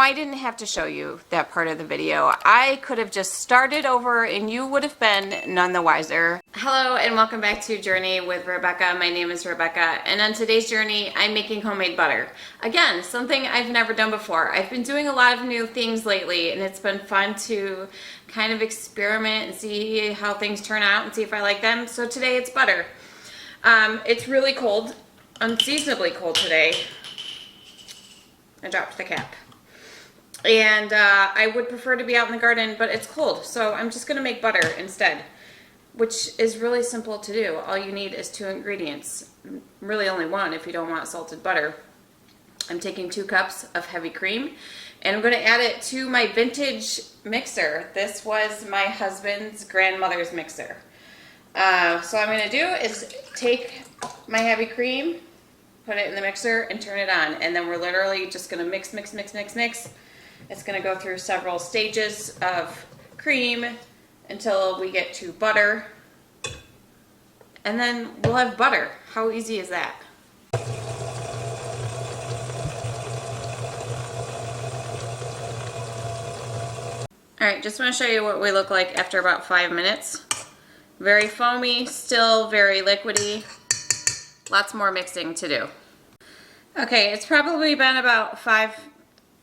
I didn't have to show you that part of the video. I could have just started over and you would have been none the wiser. Hello and welcome back to Journey with Rebecca. My name is Rebecca, and on today's journey I'm making homemade butter. Again, something I've never done before. I've been doing a lot of new things lately and it's been fun to kind of experiment and see how things turn out and see if I like them. So today it's butter. It's really cold, unseasonably cold today. I dropped the cap. And I would prefer to be out in the garden, but it's cold, so I'm just going to make butter instead, which is really simple to do. All you need is 2 ingredients, really only 1 if you don't want salted butter. I'm taking 2 cups of heavy cream, and I'm going to add it to my vintage mixer. This was my husband's grandmother's mixer. So what I'm going to do is take my heavy cream, put it in the mixer, and turn it on, and then we're literally just going to mix. It's going to go through several stages of cream until we get to butter, and then we'll have butter. How easy is that? Alright, just want to show you what we look like after about 5 minutes. Very foamy, still very liquidy. Lots more mixing to do. Okay, it's probably been about 5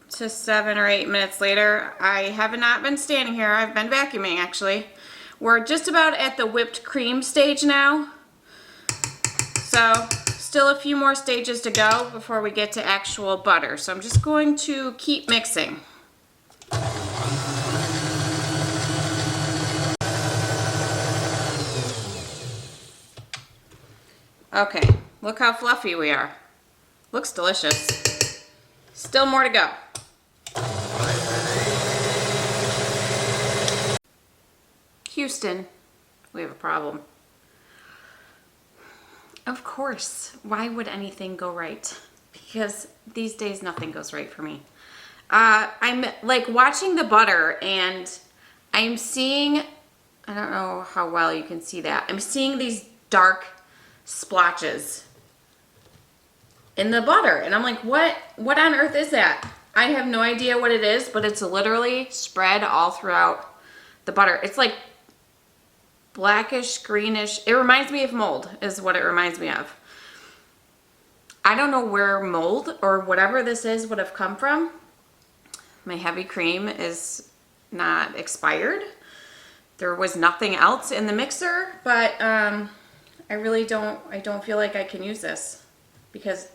to 7 or 8 minutes later. I have not been standing here. I've been vacuuming, actually. We're just about at the whipped cream stage now. So still a few more stages to go before we get to actual butter. So I'm just going to keep mixing. Okay, look how fluffy we are. Looks delicious. Still more to go. Houston, we have a problem. Of course, why would anything go right? Because these days nothing goes right for me. I'm like watching the butter and I'm seeing, I don't know how well you can see that. I'm seeing these dark splotches in the butter, and I'm like, what on earth is that? I have no idea what it is, but it's literally spread all throughout the butter. It's like blackish, greenish. It reminds me of mold is what it reminds me of. I don't know where mold or whatever this is would have come from. My heavy cream is not expired. There was nothing else in the mixer, but I don't feel like I can use this because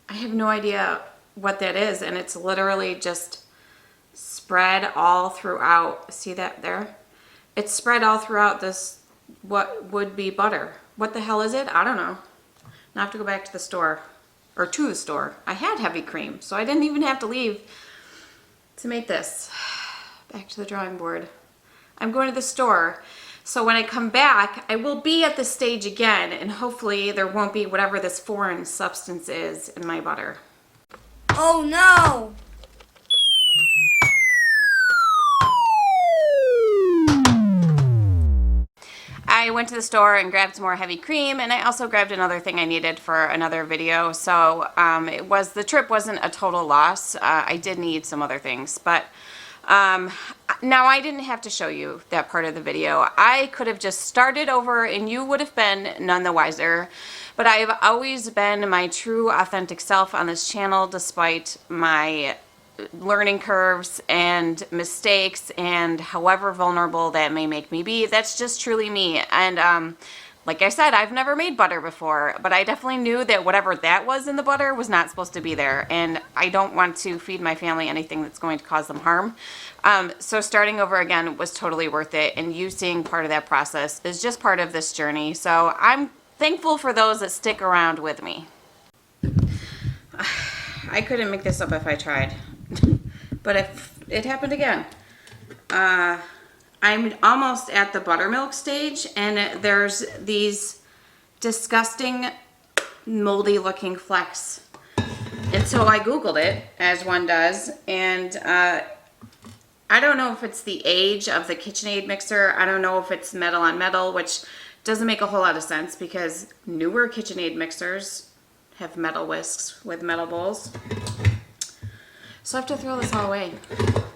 I have no idea what that is, and it's literally just spread all throughout. See that there? It's spread all throughout this, what would be butter. What the hell is it? I don't know. Now I have to go back to the store, or to the store. I had heavy cream, so I didn't even have to leave to make this. Back to the drawing board. I'm going to the store. So when I come back, I will be at this stage again, and hopefully there won't be whatever this foreign substance is in my butter. Oh no! I went to the store and grabbed some more heavy cream, and I also grabbed another thing I needed for another video. So the trip wasn't a total loss. I did need some other things, but now I didn't have to show you that part of the video. I could have just started over and you would have been none the wiser. But I've always been my true authentic self on this channel, despite my learning curves and mistakes and however vulnerable that may make me be. That's just truly me. And like I said, I've never made butter before, but I definitely knew that whatever that was in the butter was not supposed to be there, and I don't want to feed my family anything that's going to cause them harm. So starting over again was totally worth it, and you seeing part of that process is just part of this journey. So I'm thankful for those that stick around with me. I couldn't make this up if I tried, but if it happened again. I'm almost at the buttermilk stage, and there's these disgusting moldy looking flecks. And so I Googled it, as one does, and I don't know if it's the age of the KitchenAid mixer. I don't know if it's metal on metal, which doesn't make a whole lot of sense because newer KitchenAid mixers have metal whisks with metal bowls. So I have to throw this all away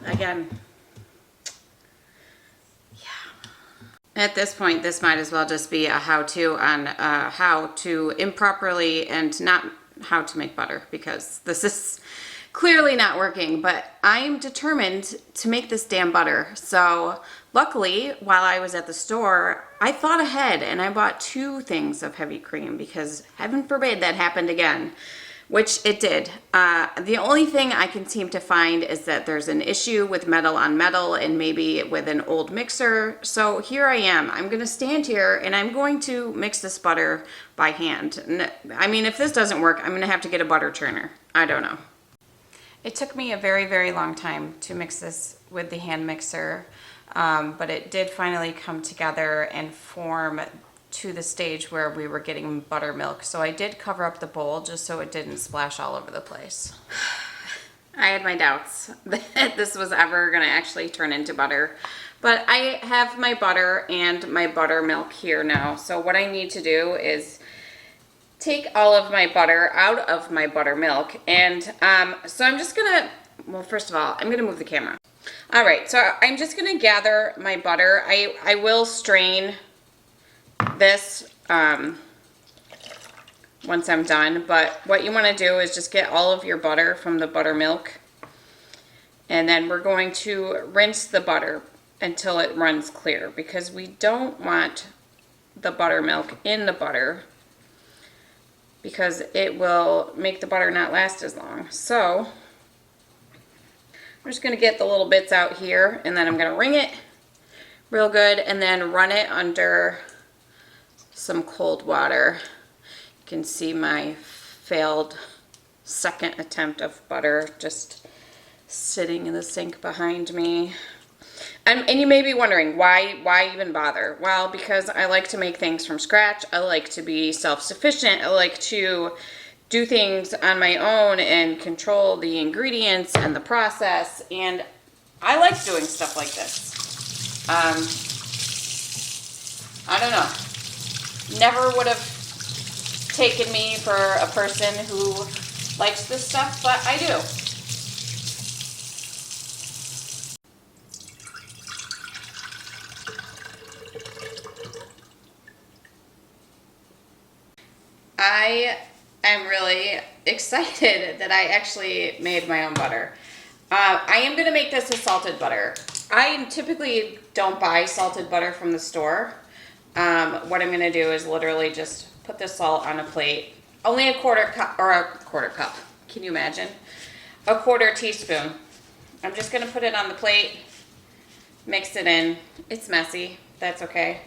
again. At this point, this might as well just be a how-to on how to improperly and not how to make butter, because this is clearly not working, but I'm determined to make this damn butter. So luckily, while I was at the store, I thought ahead and I bought 2 things of heavy cream, because heaven forbid that happened again. Which it did. The only thing I can seem to find is that there's an issue with metal on metal and maybe with an old mixer. So here I am. I'm going to stand here and I'm going to mix this butter by hand. I mean, if this doesn't work, I'm going to have to get a butter churner. I don't know. It took me a very, very long time to mix this with the hand mixer, but it did finally come together and form to the stage where we were getting buttermilk. So I did cover up the bowl just so it didn't splash all over the place. I had my doubts that this was ever going to actually turn into butter. But I have my butter and my buttermilk here now. So what I need to do is take all of my butter out of my buttermilk. And so I'm just going to, well, first of all, I'm going to move the camera. All right, so I'm just going to gather my butter. I will strain this once I'm done, but what you want to do is just get all of your butter from the buttermilk, and then we're going to rinse the butter until it runs clear, because we don't want the buttermilk in the butter because it will make the butter not last as long. So I'm just going to get the little bits out here, and then I'm going to wring it real good and then run it under some cold water. You can see my failed second attempt of butter just sitting in the sink behind me. And you may be wondering, why even bother? Well, because I like to make things from scratch. I like to be self-sufficient. I like to do things on my own and control the ingredients and the process. And I like doing stuff like this. I don't know. Never would have taken me for a person who likes this stuff, but I do. I am really excited that I actually made my own butter. I am going to make this a salted butter. I typically don't buy salted butter from the store. What I'm going to do is literally just put the salt on a plate. Only a quarter cup, can you imagine? A quarter teaspoon. I'm just going to put it on the plate, mix it in. It's messy, that's okay.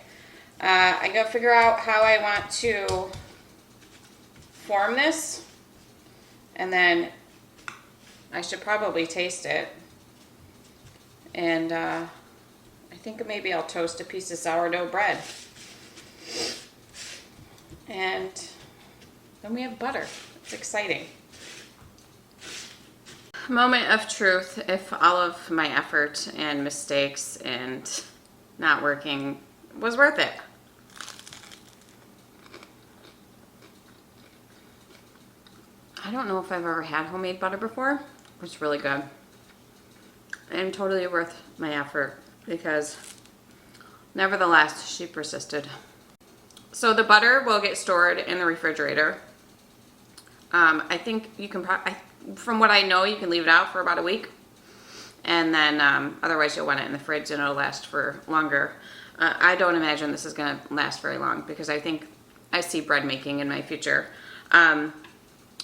I'm going to figure out how I want to form this, and then I should probably taste it. And I think maybe I'll toast a piece of sourdough bread. And then we have butter. It's exciting. Moment of truth. If all of my effort and mistakes and not working was worth it. I don't know if I've ever had homemade butter before. It's really good. And totally worth my effort, because nevertheless, she persisted. So the butter will get stored in the refrigerator. I think you can, from what I know, you can leave it out for about a week. And then otherwise you'll want it in the fridge and it'll last for longer. I don't imagine this is going to last very long, because I think I see bread making in my future.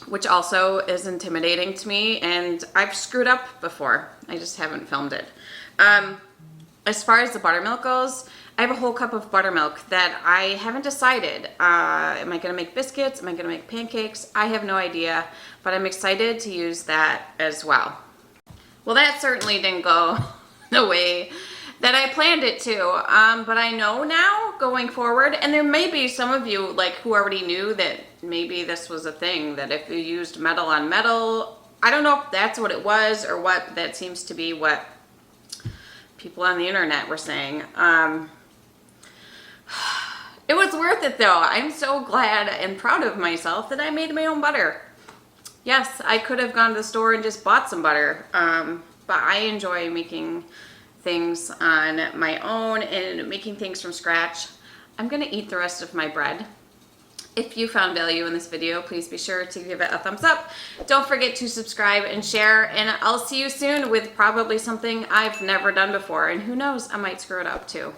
Which also is intimidating to me, and I've screwed up before. I just haven't filmed it. As far as the buttermilk goes, I have a whole cup of buttermilk that I haven't decided. Am I going to make biscuits? Am I going to make pancakes? I have no idea, but I'm excited to use that as well. Well, that certainly didn't go the way that I planned it to, but I know now going forward, and there may be some of you like who already knew that maybe this was a thing, that if you used metal on metal, I don't know if that's what it was or what, but that seems to be what people on the internet were saying. It was worth it though. I'm so glad and proud of myself that I made my own butter. Yes, I could have gone to the store and just bought some butter, but I enjoy making things on my own and making things from scratch. I'm gonna eat the rest of my bread. If you found value in this video, please be sure to give it a thumbs up. Don't forget to subscribe and share, and I'll see you soon with probably something I've never done before, and who knows, I might screw it up too.